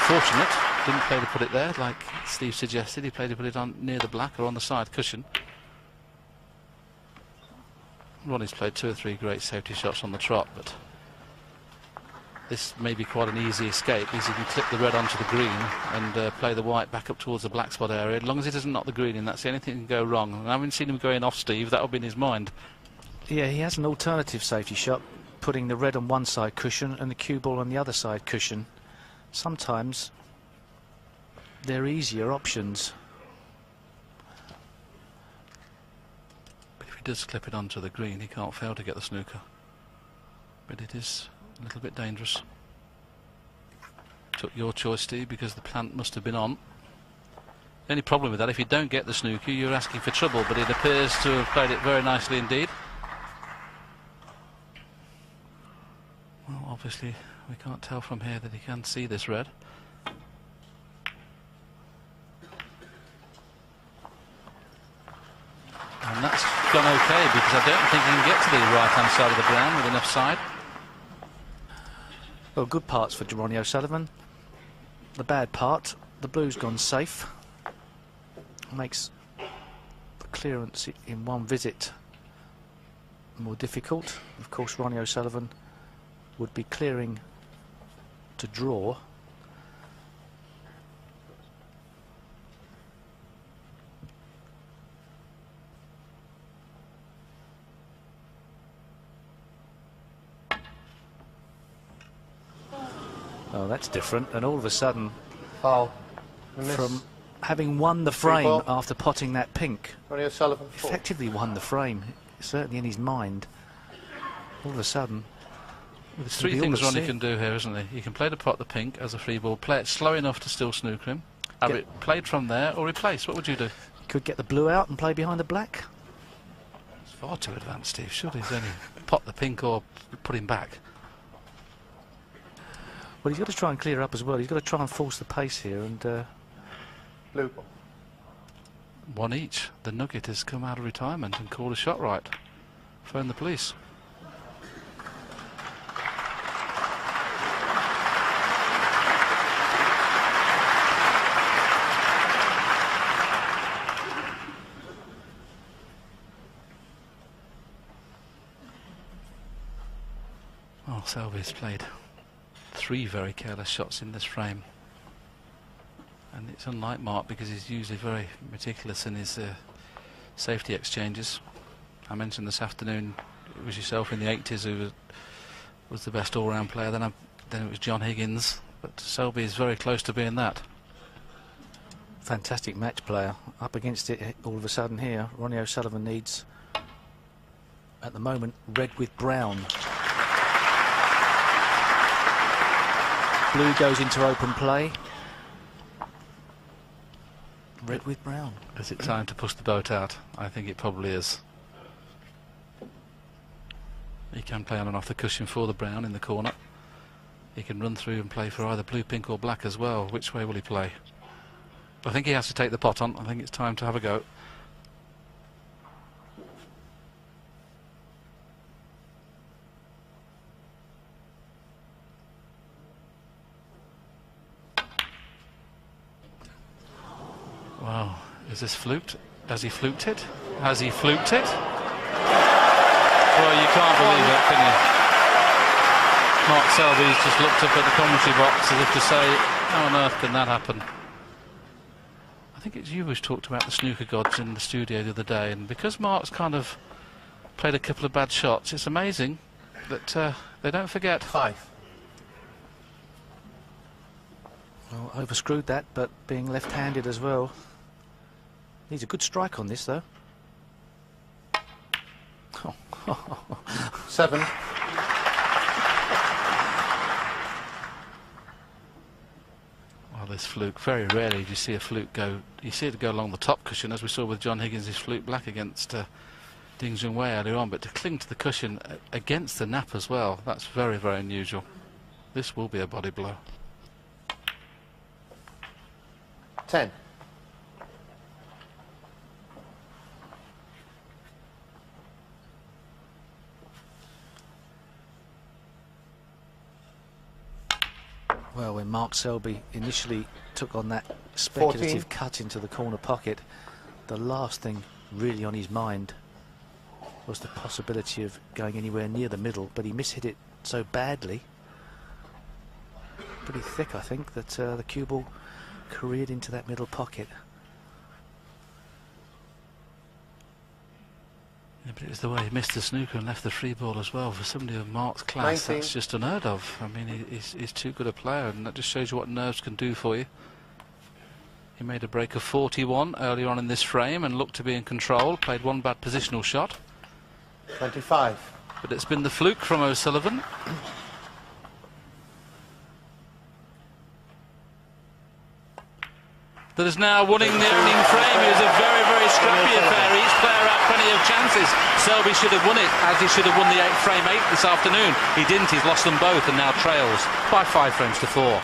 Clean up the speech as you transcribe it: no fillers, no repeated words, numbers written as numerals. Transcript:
Fortunate, didn't play to put it there like Steve suggested. He played to put it on near the black or on the side cushion. Ronnie's played 2 or 3 great safety shots on the trot, but this may be quite an easy escape, because he can clip the red onto the green and play the white back up towards the black spot area. As long as he doesn't knock the green in, that's the only thing that can go wrong. And I haven't seen him going off, Steve. That'll be in his mind. Yeah, he has an alternative safety shot, putting the red on one side cushion and the cue ball on the other side cushion. Sometimes they're easier options. But if he does clip it onto the green, he can't fail to get the snooker. But it is a little bit dangerous. Took your choice, Steve, because the plant must have been on. The only problem with that, if you don't get the snooker, you're asking for trouble, but it appears to have played it very nicely indeed. Well, obviously we can't tell from here that he can see this red. And that's gone okay, because I don't think he can get to the right-hand side of the brown with enough side. Well, good parts for Ronnie O'Sullivan. The bad part, the blue's gone safe. Makes the clearance in one visit more difficult. Of course, Ronnie O'Sullivan would be clearing to draw. Oh, that's different. And all of a sudden, from having won the frame after potting that pink, Ronnie O'Sullivan effectively won the frame, certainly in his mind. All of a sudden, there's 3 things Ronnie can do here, isn't he? He can play to pot the pink as a free ball, play it slow enough to still snooker him, have it played from there, or replace. What would you do? Could get the blue out and play behind the black. It's far too advanced, Steve. Should he's only pot the pink or put him back. Well, he's got to try and clear up as well. He's got to try and force the pace here and... blue ball. 1 each. The Nugget has come out of retirement and called a shot right. Phone the police. Well, Selby's played 3 very careless shots in this frame, and it's unlike Mark because he's usually very meticulous in his safety exchanges. I mentioned this afternoon it was yourself in the 80s who was the best all-round player, then it was John Higgins, but Selby is very close to being that. Fantastic match player. Up against it all of a sudden here, Ronnie O'Sullivan needs, at the moment, red with brown. Blue goes into open play. Red with brown. Is it time to push the boat out? I think it probably is. He can play on and off the cushion for the brown in the corner. He can run through and play for either blue, pink or black as well. Which way will he play? I think he has to take the pot on. I think it's time to have a go. Wow, is this fluked? Has he fluked it? Has he fluked it? Well, you can't believe that, can you? Mark Selby's just looked up at the commentary box as if to say, how on earth can that happen? I think it's you who's talked about the snooker gods in the studio the other day, and because Mark's kind of played a couple of bad shots, it's amazing that they don't forget. 5. Well, overscrewed that, but being left-handed as well. Needs a good strike on this, though. 7. Well, this fluke, very rarely do you see a fluke go. You see it go along the top cushion, as we saw with John Higgins' fluke black against Ding Junhui earlier on, but to cling to the cushion against the nap as well, that's very, very unusual. This will be a body blow. 10. Well, when Mark Selby initially took on that speculative 14. cut into the corner pocket, the last thing really on his mind was the possibility of going anywhere near the middle, but he mishit it so badly, pretty thick I think, that the cue ball careered into that middle pocket. Yeah, but it was the way he missed the snooker and left the free ball as well. For somebody of Mark's class, 19. that's just unheard of. I mean, he's too good a player, and that just shows you what nerves can do for you. He made a break of 41 earlier on in this frame and looked to be in control. Played one bad positional shot. 25. But it's been the fluke from O'Sullivan. That is now winning the opening frame. It was a very, very scrappy affair. Each player had plenty of chances. Selby should have won it, as he should have won the frame 8 this afternoon. He didn't. He's lost them both and now trails by 5 frames to 4.